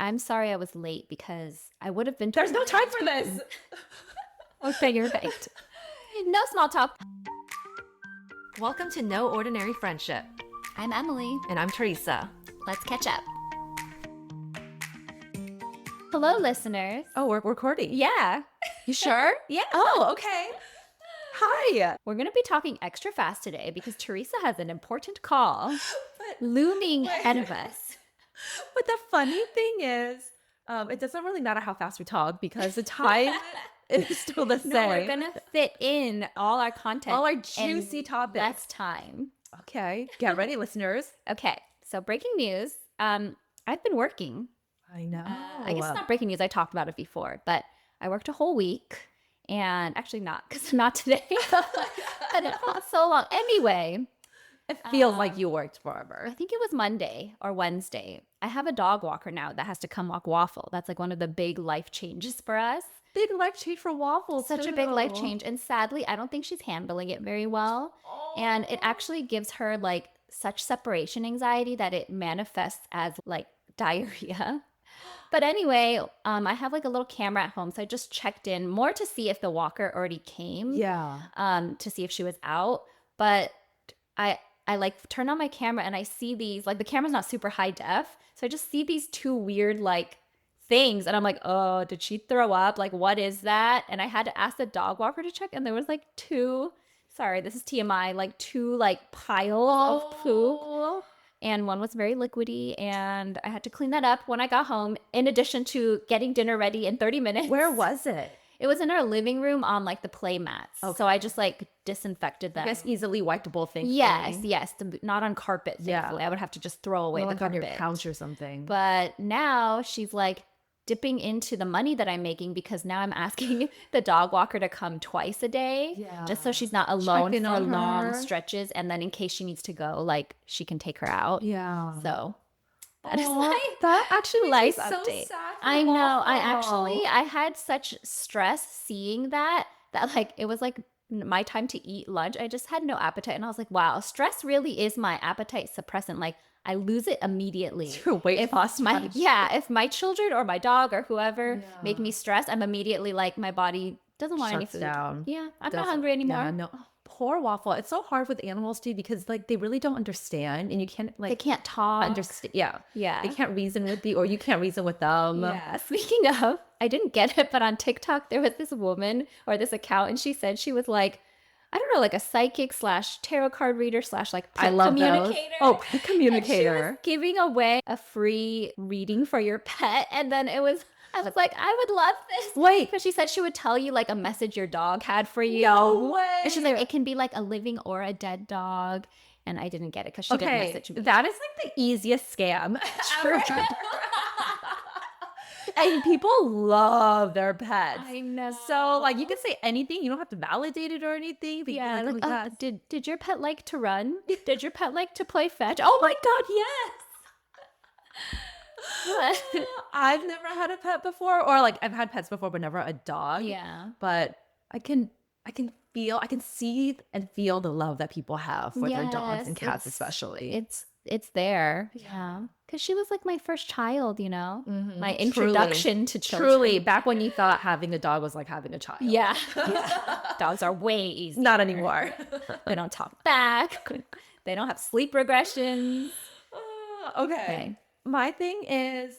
I'm sorry I was late because I would have been. There's no time for this. Okay, you're right. No small talk. Welcome to No Ordinary Friendship. I'm Emily. And I'm Teresa. Let's catch up. Hello, listeners. Oh, we're recording. Yeah. You sure? Yeah. Oh, okay. Hi. We're going to be talking extra fast today because Teresa has an important call looming ahead of us. But the funny thing is, it doesn't really matter how fast we talk because the time is still the same. No, we're going to fit in all our content. All our juicy topics. Less time. Okay. Get ready, listeners. Okay. So breaking news. I've been working. I know. I guess it's not breaking news. I talked about it before, but I worked a whole week. And actually not, because not today. But it felt so long. Anyway. It feels like you worked forever. I think it was Monday or Wednesday. I have a dog walker now that has to come walk Waffle. That's like one of the big life changes for us. Big life change for Waffle. Such a big life change. And sadly, I don't think she's handling it very well. Oh. And it actually gives her like such separation anxiety that it manifests as like diarrhea. But anyway, I have like a little camera at home. So I just checked in more to see if the walker already came. Yeah. To see if she was out. But I like turn on my camera and I see these, like the camera's not super high def. So I just see these two weird like things. And I'm like, oh, did she throw up? Like, what is that? And I had to ask the dog walker to check. And there was like two, sorry, this is TMI, like two like piles of poop. And one was very liquidy. And I had to clean that up when I got home, in addition to getting dinner ready in 30 minutes. Where was it? It was in our living room on like the play mats. Okay. So I just like disinfected them. I guess easily wipeable thing. Yes. Not on carpet, thankfully. Yeah. I would have to just throw away the like carpet. On your couch or something. But now she's like dipping into the money that I'm making because now I'm asking the dog walker to come twice a day. Yeah. Just so she's not alone for long stretches. And then in case she needs to go, like she can take her out. Yeah. So that actually life makes update. So sad. I know. I had such stress seeing that like it was like my time to eat lunch. I just had no appetite, and I was like, wow, stress really is my appetite suppressant. Like I lose it immediately. Your weight loss. If my children or my dog or whoever make me stress, I'm immediately like my body doesn't want any food. Down. Yeah, I'm not hungry anymore. Yeah, no. Poor Waffle. It's so hard with animals too because like they really don't understand, and you can't like they can't talk. Understand? Yeah. They can't reason with you, or you can't reason with them. Yeah. Speaking of, I didn't get it, but on TikTok there was this woman or this account, and she said she was like, I don't know, like a psychic / tarot card reader / like I love communicator. Those. Oh, pet communicator. And she was giving away a free reading for your pet, and then I was like, I would love this. Wait. Because she said she would tell you like a message your dog had for you. No way. And she's like, it can be like a living or a dead dog. And I didn't get it because she didn't message me. That is like the easiest scam. And people love their pets. I know. So like you can say anything. You don't have to validate it or anything. But yeah. Like, did your pet like to run? Did your pet like to play fetch? Oh my God, yes. I've never had a pet before, or like I've had pets before, but never a dog. Yeah. But I can see and feel the love that people have for their dogs and cats, especially. It's there. Yeah. Because she was like my first child, you know, my introduction to children. Truly, back when you thought having a dog was like having a child. Yeah. Dogs are way easier. Not anymore. They don't talk back. They don't have sleep regressions. Okay. My thing is,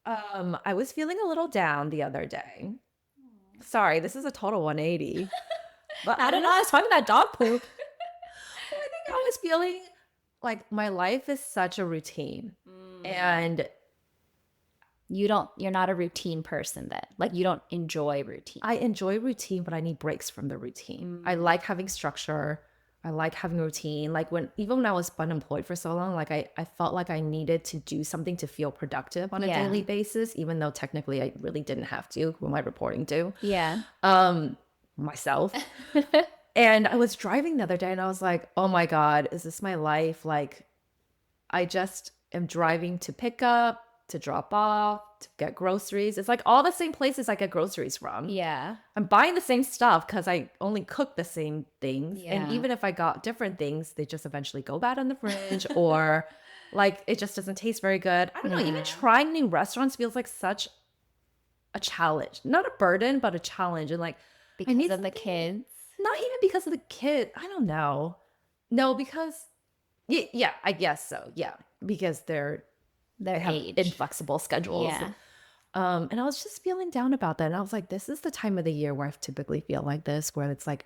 I was feeling a little down the other day. Sorry, this is a total 180. But I don't know. I was talking about dog poop. I think I was feeling like my life is such a routine, and you're not a routine person then. Like you don't enjoy routine. I enjoy routine, but I need breaks from the routine. I like having structure. I like having routine. Like even when I was unemployed for so long, like I felt like I needed to do something to feel productive on a daily basis, even though technically I really didn't have to. Who am I reporting to? Yeah. Myself. And I was driving the other day and I was like, oh my God, is this my life? Like I just am driving to pick up, to drop off, to get groceries. It's like all the same places I get groceries from. Yeah. I'm buying the same stuff because I only cook the same things. Yeah. And even if I got different things, they just eventually go bad on the fridge or Like, it just doesn't taste very good. I don't know. Even trying new restaurants feels like such a challenge. Not a burden, but a challenge. And like, I Because need of the kids. not even because of the kid. I don't know. No, because yeah, I guess so. Yeah, because they Their have age. inflexible schedules. Yeah. And I was just feeling down about that. And I was like, this is the time of the year where I typically feel like this, where it's like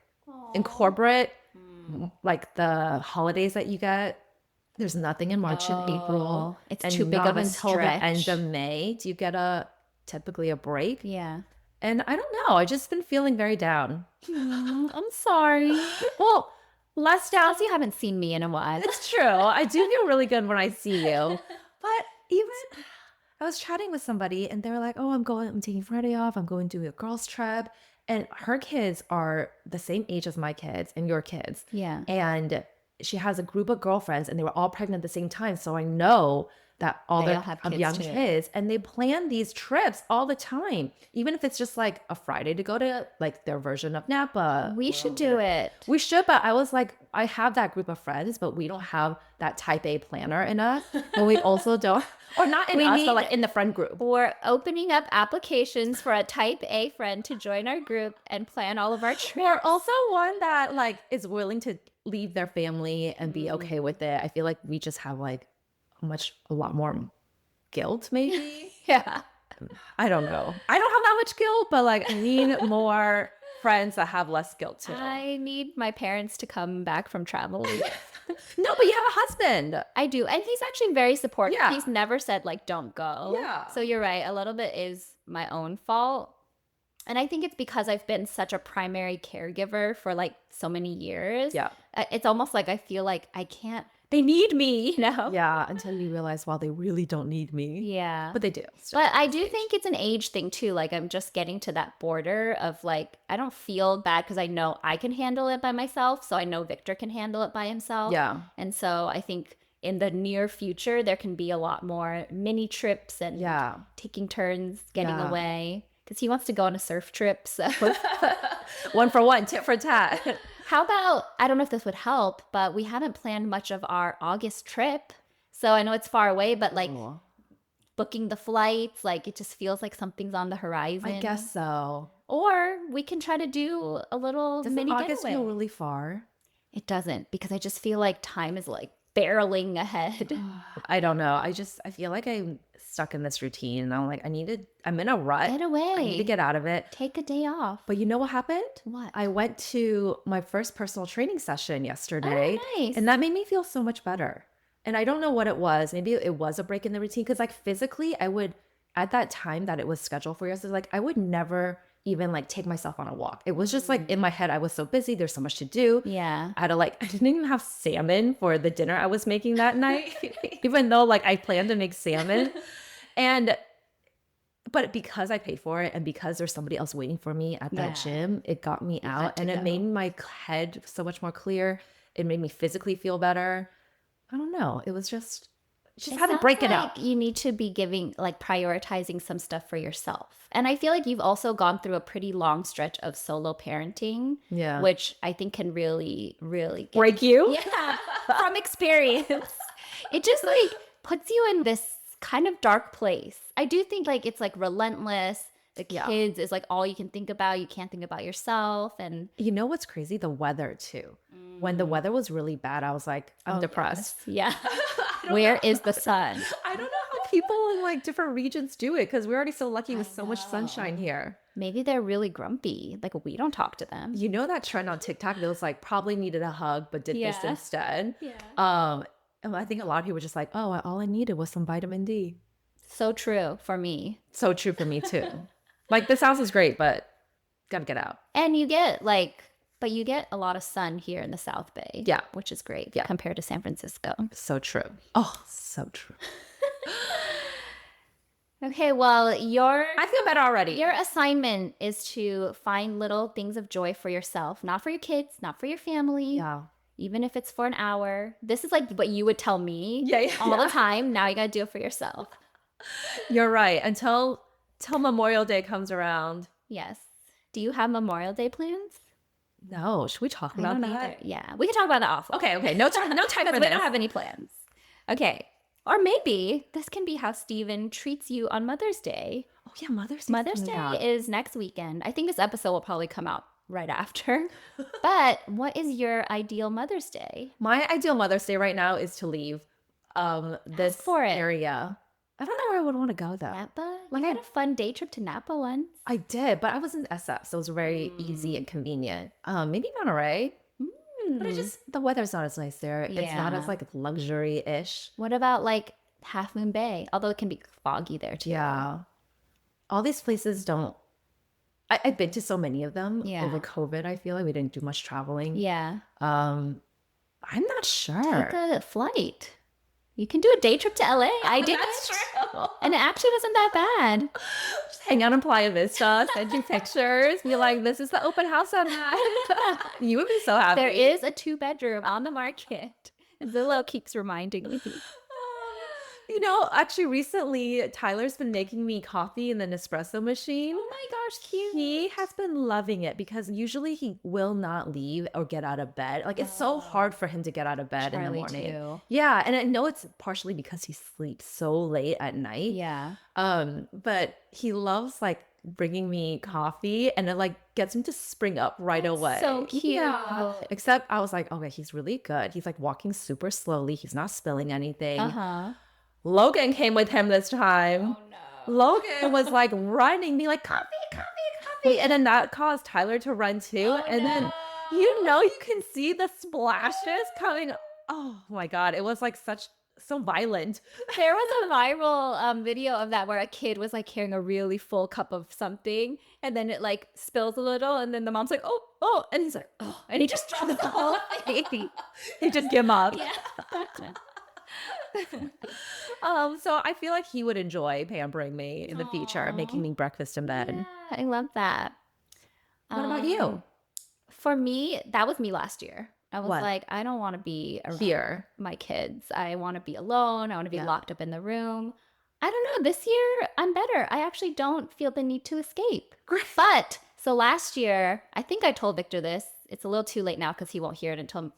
incorporate like the holidays that you get. There's nothing in March and April. It's and too big not of a until the end stretch. of May do you get typically a break. Yeah. And I don't know. I just been feeling very down. I'm sorry. Well, less down. Plus, you haven't seen me in a while. It's true. I do feel really good when I see you. But even I was chatting with somebody and they were like, oh, I'm taking Friday off. I'm going to a girls' trip. And her kids are the same age as my kids and your kids. Yeah. And she has a group of girlfriends and they were all pregnant at the same time. So I know that all They their all have kids young too. kids, and they plan these trips all the time, even if it's just like a Friday to go to like their version of Napa. We should do it. We should, but I was like, I have that group of friends, but we don't have that type A planner in us. And we also don't, or not in We us, need- but like in the friend group. We're opening up applications for a type A friend to join our group and plan all of our trips. Or also one that like is willing to leave their family and be okay with it. I feel like we just have like a lot more guilt, maybe. Yeah. I don't know. I don't have that much guilt, but like I need more friends that have less guilt too. I need my parents to come back from travel. No, but you have a husband. I do. And he's actually very supportive. Yeah. He's never said, like, don't go. Yeah. So you're right. A little bit is my own fault. And I think it's because I've been such a primary caregiver for like so many years. Yeah. It's almost like I feel like I can't, they need me, you know? Yeah, until you realize, well, they really don't need me. Yeah. But they do. So. But I do think it's an age thing too. Like I'm just getting to that border of like, I don't feel bad because I know I can handle it by myself. So I know Victor can handle it by himself. Yeah. And so I think in the near future, there can be a lot more mini trips and Yeah. taking turns getting Yeah. away. Because he wants to go on a surf trip. So One for one, tit for tat. how about, I don't know if this would help, but we haven't planned much of our August trip. So I know it's far away, but like booking the flights, like it just feels like something's on the horizon. I guess so. Or we can try to do a little Does mini August getaway. feel really far? It doesn't, because I just feel like time is like barreling ahead. I don't know. I feel like I'm stuck in this routine. And I'm like, I'm in a rut. Get away. I need to get out of it. Take a day off. But you know what happened? What? I went to my first personal training session yesterday. Oh, nice. And that made me feel so much better. And I don't know what it was. Maybe it was a break in the routine. Because like physically, I would, at that time that it was scheduled for yesterday, like I would never even like take myself on a walk. It was just like in my head, I was so busy. There's so much to do. Yeah. I didn't even have salmon for the dinner I was making that night, even though like I planned to make salmon. But because I paid for it and because there's somebody else waiting for me at that gym, it got me out and it made my head so much more clear. It made me physically feel better. I don't know. It was just had to break it up. You need to be prioritizing some stuff for yourself. And I feel like you've also gone through a pretty long stretch of solo parenting, Yeah. which I think can really, really Break you? Yeah, from experience. It just like puts you in this kind of dark place. I do think like it's like relentless. The kids is like all you can think about. You can't think about yourself. And You know what's crazy? The weather too. When the weather was really bad, I was like, I'm depressed. yeah. Where is the sun? I don't know how people in like different regions do it because we're already so lucky with so much sunshine here. Maybe they're really grumpy. Like we don't talk to them. You know that trend on TikTok that was like probably needed a hug but did this Yeah. instead. Yeah. And I think a lot of people were just like, oh, all I needed was some vitamin D. So true for me. So true for me too. Like this house is great, but gotta get out. And but you get a lot of sun here in the South Bay. Yeah. Which is great Yeah. compared to San Francisco. So true. Oh, so true. Okay, well, I feel better already. your assignment is to find little things of joy for yourself, not for your kids, not for your family. Yeah. Even if it's for an hour. This is like what you would tell me Yeah. all the time. Now you got to do it for yourself. You're right. Until Memorial Day comes around. Yes. Do you have Memorial Day plans? No, should we talk I about don't that? either. Yeah. We can talk about that offline. Okay. No time Because for we this. don't have any plans. Okay. Or maybe this can be how Steven treats you on Mother's Day. Oh yeah, Mother's Day. Mother's Day is next weekend. I think this episode will probably come out right after. But what is your ideal Mother's Day? My ideal Mother's Day right now is to leave this for it. area. I don't know where I would want to go though. Napa? Like You had a fun day trip to Napa once. I did, but I was in SF, so it was very easy and convenient. Maybe Monterey, but it just the weather's not as nice there. It's not as Yeah. like luxury-ish. What about like Half Moon Bay? Although it can be foggy there too. Yeah, all these places don't. I've been to so many of them Yeah. over COVID. I feel like we didn't do much traveling. Yeah. I'm not sure. Take a flight. You can do a day trip to LA. I did. That's true. And it actually wasn't that bad. Just hang out in Playa Vista, send you pictures, be like, "This is the open house I'm at." You would be so happy. There is a 2-bedroom on the market. Zillow keeps reminding me. You know, actually, recently Tyler's been making me coffee in the Nespresso machine. Oh my gosh, cute. He has been loving it because usually he will not leave or get out of bed. Like it's so hard for him to get out of bed in the Charlie morning. too. Yeah, and I know it's partially because he sleeps so late at night. Yeah. But he loves like bringing me coffee and it like gets him to spring up right away. so cute. Yeah. Except I was like, okay, he's really good. He's like walking super slowly. He's not spilling anything. Uh-huh. Logan came with him this time. no. Logan was like running me like coffee, coffee, coffee. And then that caused Tyler to run too. And then you can see the splashes coming. Oh my God. It was like so violent. There was a viral video of that where a kid was like carrying a really full cup of something and then it like spills a little and then the mom's like, oh, and he's like, oh, and he just dropped the whole thing. He just gave up. Yeah. So I feel like he would enjoy pampering me in the future, Aw. making me breakfast in bed. Yeah, I love that. What about you? For me, that was me last year. I was What? like, I don't want to be around Here. my kids. I want to be alone. I want to be Yeah. locked up in the room. I don't know. This year, I'm better. I actually don't feel the need to escape. But so last year, I think I told Victor this. It's a little too late now because he won't hear it until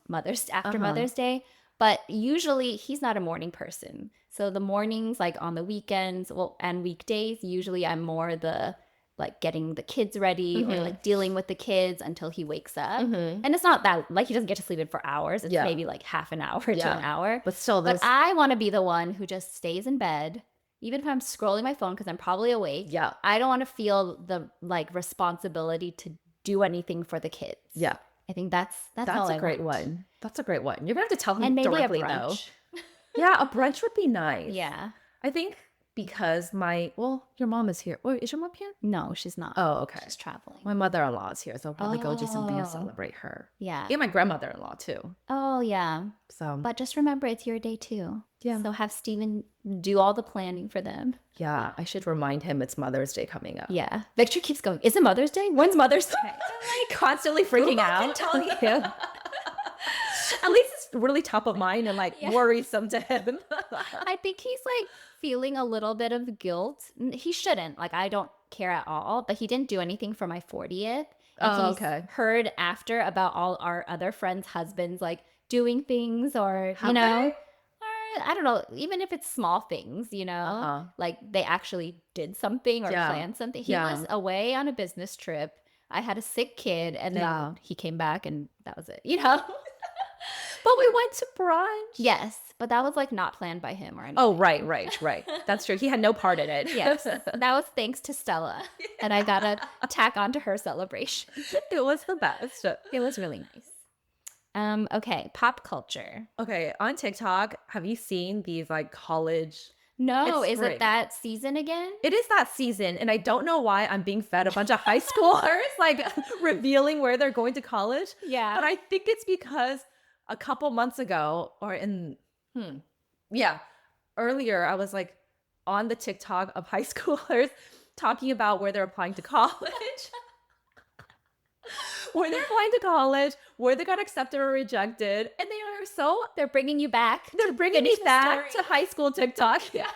after Mother's Day. But usually he's not a morning person. So the mornings, like on the weekends, and weekdays, usually I'm more the like getting the kids ready or like dealing with the kids until he wakes up. And it's not that like he doesn't get to sleep in for hours. It's Yeah. maybe like half an hour to Yeah. an hour. But still, But there's I want to be the one who just stays in bed, even if I'm scrolling my phone because I'm probably awake. yeah. I don't want to feel the like responsibility to do anything for the kids. Yeah. I think that's That's all a I great want. one. That's a great one. You're gonna have to tell him And maybe directly a though. brunch. Yeah, a brunch would be nice. Yeah. I think because your mom is here. Wait, is your mom here? No, she's not. Oh, okay. She's traveling. My mother-in-law is here, so I'll probably go do something to Oh. celebrate her. Yeah. And my grandmother-in-law too. Oh, yeah. So But just remember, it's your day too. Yeah. So have Steven do all the planning for them. yeah, I should remind him it's Mother's Day coming up. Yeah. Victor keeps going, is it Mother's Day? When's Mother's Day? Constantly freaking out. Tell you. At least it's really top of mind and like Yeah. worrisome to him. I think he's like feeling a little bit of guilt. He shouldn't. Like, I don't care at all, but he didn't do anything for my 40th. And Oh, he's okay. heard after about all our other friends' husbands like doing things or, Have you know, they? or I don't know, even if it's small things, you know, Uh-huh. like they actually did something or Yeah. planned something. He Yeah. was away on a business trip. I had a sick kid and then Yeah. he came back and that was it, you know? But we went to brunch. Yes, but that was like not planned by him or anything. Oh, right. That's true. He had no part in it. Yes, that was thanks to Stella, and I got to tack onto her celebration. It was the best. It was really nice. Okay, pop culture. Okay, on TikTok, have you seen these like college? No, It's is spring. it that season again? It is that season, and I don't know why I'm being fed a bunch of high schoolers like revealing where they're going to college. Yeah. But I think it's because a couple months ago, or earlier, I was like on the TikTok of high schoolers talking about where they're applying to college. Where they're applying to college, where they got accepted or rejected, and they are They're bringing you back. they're bringing me finish the back story. to high school TikTok. Yeah.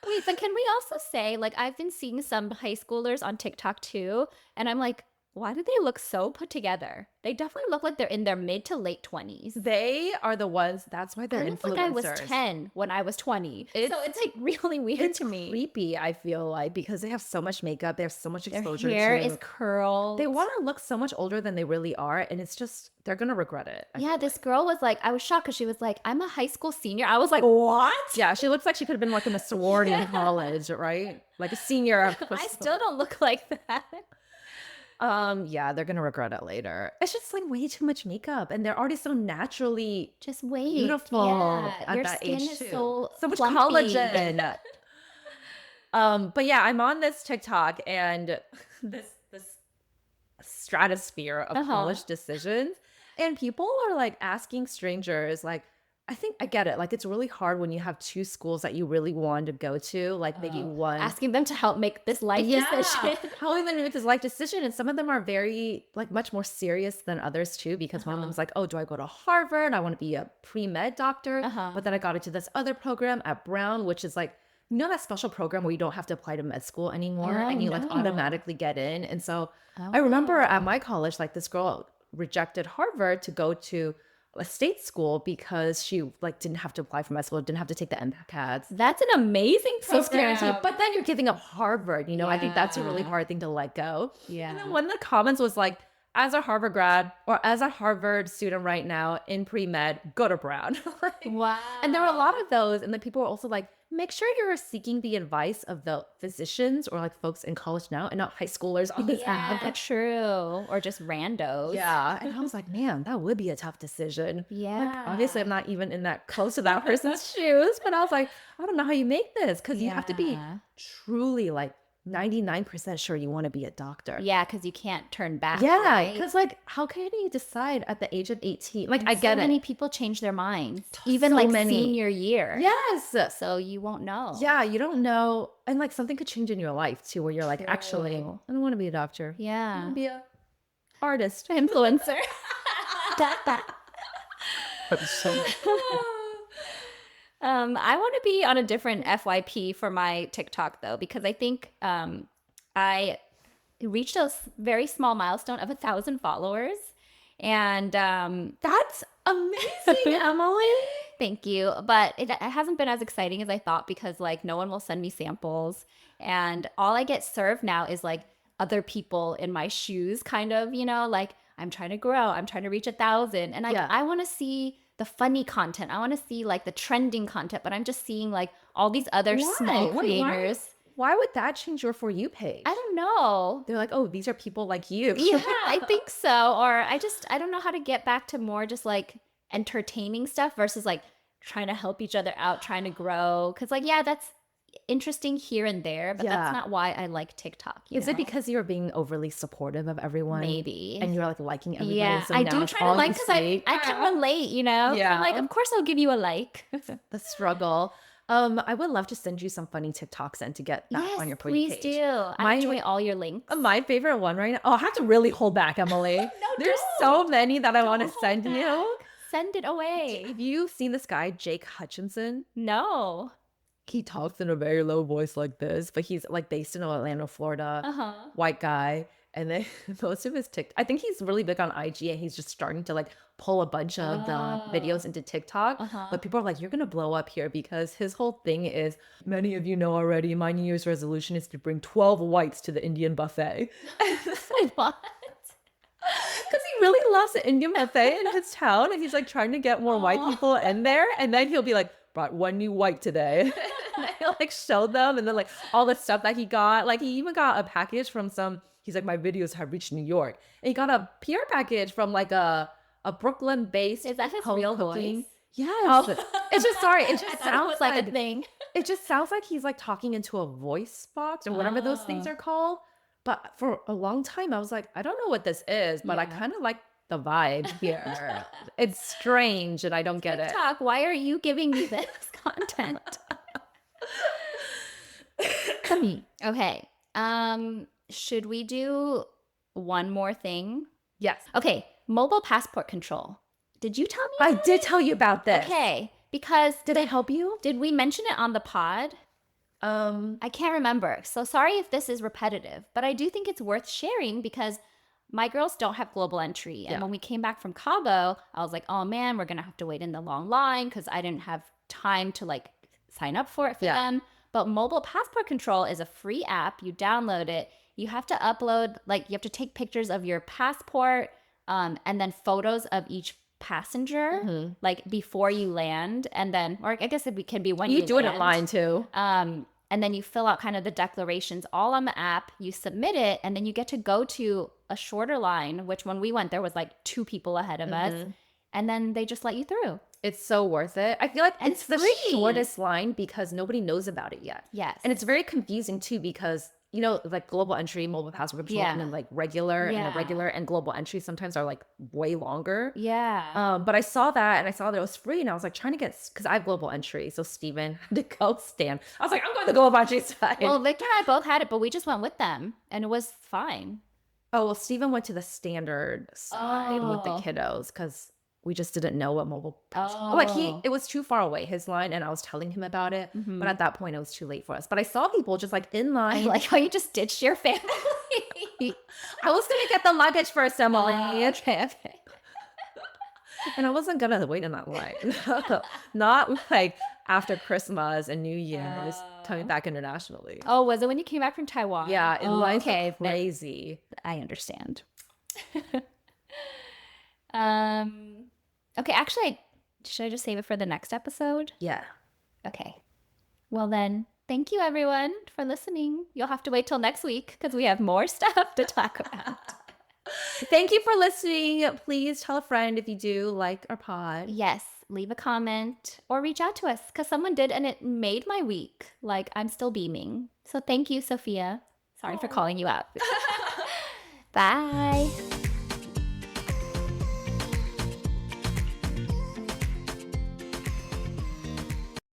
Wait, but can we also say, like, I've been seeing some high schoolers on TikTok too, and I'm like, Why do they look so put together? They definitely look like they're in their mid to late 20s. They are the ones, that's why they're I look like I was influencers. 10 when I was 20. So it's like really weird It's to me. creepy, I feel like, because they have so much makeup, they have so much Their exposure hair to. is curled. They want to look so much older than they really are, and it's just they're gonna regret it. I Yeah, feel this like. girl was like, I was shocked because she was like, I'm a high school senior. I was like, what? Yeah, she looks like she could have been like in a sorority in college, right? Like a senior. I still don't look like that. Yeah, they're gonna regret it later. It's just like way too much makeup, and they're already so naturally Just wait. beautiful Yeah, at your that skin age is too. so Much plumpy. collagen. But yeah, I'm on this TikTok and this stratosphere of college decisions, and people are like asking strangers, like, I think I get it. Like, it's really hard when you have two schools that you really want to go to, like maybe one. Asking them to help make this life decision. How even make this life decision, and some of them are very like much more serious than others too, because one of them's like, oh, do I go to Harvard? I want to be a pre-med doctor. But then I got into this other program at Brown, which is like, you know, that special program where you don't have to apply to med school anymore, Oh, and you like no. automatically get in. And so I remember at my college, like this girl rejected Harvard to go to a state school because she like didn't have to apply for med school, didn't have to take the MCATs. That's an amazing So program. scary. But then you're giving up Harvard, you know, I think that's a really Yeah. hard thing to let go. Yeah. And then one of the comments was like, as a Harvard grad or as a Harvard student right now in pre-med, go to Brown. Like, Wow. and there were a lot of those. And then people were also like, make sure you're seeking the advice of the physicians or like folks in college now and not high schoolers on this app. Yeah, true. Or just randos. Yeah. And I was like, man, that would be a tough decision. Yeah. Like, obviously, I'm not even in that close to that person's shoes, but I was like, I don't know how you make this, because you have to be Yeah. truly like 99% sure you want to be a doctor. Yeah, because you can't turn back. Yeah, right? because like, how can you decide at the age of 18? Like, And I get so many it. people change their minds, even So like many. senior year. Yes. So you won't know. Yeah, you don't know. And like something could change in your life too, where you're like, actually, True. I don't want to be a doctor. I Yeah. want to be a artist. Influencer. I want to be on a different FYP for my TikTok though, because I think I reached a very small milestone of 1,000 followers, and That's amazing, Emily. thank you. But it hasn't been as exciting as I thought, because like no one will send me samples, and all I get served now is like other people in my shoes, kind of, you know, like I'm trying to grow, I'm trying to reach 1,000, and Yeah. I want to see the funny content. I want to see like the trending content, but I'm just seeing like all these other small Why? Wait, creators. Why would that change your For You page? I don't know. They're like, oh, these are people like you. Yeah, I think so. Or I don't know how to get back to more just like entertaining stuff versus like trying to help each other out, trying to grow. Cause like, yeah, that's interesting here and there, but Yeah. that's not why I like TikTok. You Is know? it because you're being overly supportive of everyone? Maybe. And you're like liking everybody? Yeah, so I now do it's try to all like, you because see? I can relate, you know? Yeah. I'm like, of course I'll give you a like. The struggle. I would love to send you some funny TikToks and to get that Yes, on your For You please page. do. I My- enjoy all your links. My favorite one right now. Oh, I have to really hold back, Emily. There's so many that I want to send you. Send it away. Have you seen this guy, Jake Hutchinson? No. He talks in a very low voice like this, but he's like based in Orlando, Florida. Uh-huh. White guy. And then most of his I think he's really big on IG, and he's just starting to like pull a bunch of the videos into TikTok. But people are like, you're gonna blow up here, because his whole thing is, many of you know already, my New Year's resolution is to bring 12 whites to the Indian buffet. What? Because he really loves the Indian buffet in his town, and he's like trying to get more white people in there. And then he'll be like, brought one new white today. And he'll like show them, and then like all the stuff that he got. Like, he even got a package from he's like, my videos have reached New York. And he got a PR package from like a Brooklyn-based Is that his home real cooking. voice? Yes. It's just, sorry, it just sounds like a thing. it just sounds like he's like talking into a voice box or whatever those things are called. But for a long time, I was like, I don't know what this is, but I Yeah. kind of like the vibe here. It's strange, and I don't get it. TikTok, why are you giving me this content? Okay. Should we do one more thing? Yes. Okay, mobile passport control. Did you tell me? I did tell you about this. Okay, because Did I help you? did we mention it on the pod? I can't remember. So sorry if this is repetitive, but I do think it's worth sharing, because my girls don't have global entry. And Yeah. when we came back from Cabo, I was like, oh man, we're going to have to wait in the long line because I didn't have time to like sign up for it for them. But mobile passport control is a free app. You download it. You have to upload, like, you have to take pictures of your passport and then photos of each passenger, like before you land. And then, or I guess it can be when You do it land. online too. And then you fill out kind of the declarations all on the app, you submit it, and then you get to go to a shorter line, which when we went, there was like 2 people ahead of us. And then they just let you through. It's so worth it. I feel like And it's the free. shortest line because nobody knows about it yet. Yes. And it's very confusing too because, you know, like global entry, mobile passport control, and then like regular and irregular and global entry sometimes are like way longer. Yeah. But I saw that and I saw that it was free and I was like trying to get, because I have global entry. So Steven had to go stand. I was like, I'm going to global entry side. Well, Victor and I both had it, but we just went with them and it was fine. Oh, well, Steven went to the standard side with the Oh. kiddos because we just didn't know what mobile like it was too far away, his line, and I was telling him about it. But at that point it was too late for us. But I saw people just like in I line. like how you just ditched your family. I was gonna get the luggage first, Emily. Okay. And I wasn't gonna wait in that line. Not like after Christmas and New Year's coming back internationally. Oh, was it when you came back from Taiwan? Yeah, in Oh, line okay. crazy. I understand. Okay, actually, should I just save it for the next episode? Yeah. Okay. Well then, thank you everyone for listening. You'll have to wait till next week because we have more stuff to talk about. Thank you for listening. Please tell a friend if you do like our pod. Yes, leave a comment or reach out to us because someone did and it made my week. Like, I'm still beaming. So thank you, Sophia. Sorry for calling you out. Bye.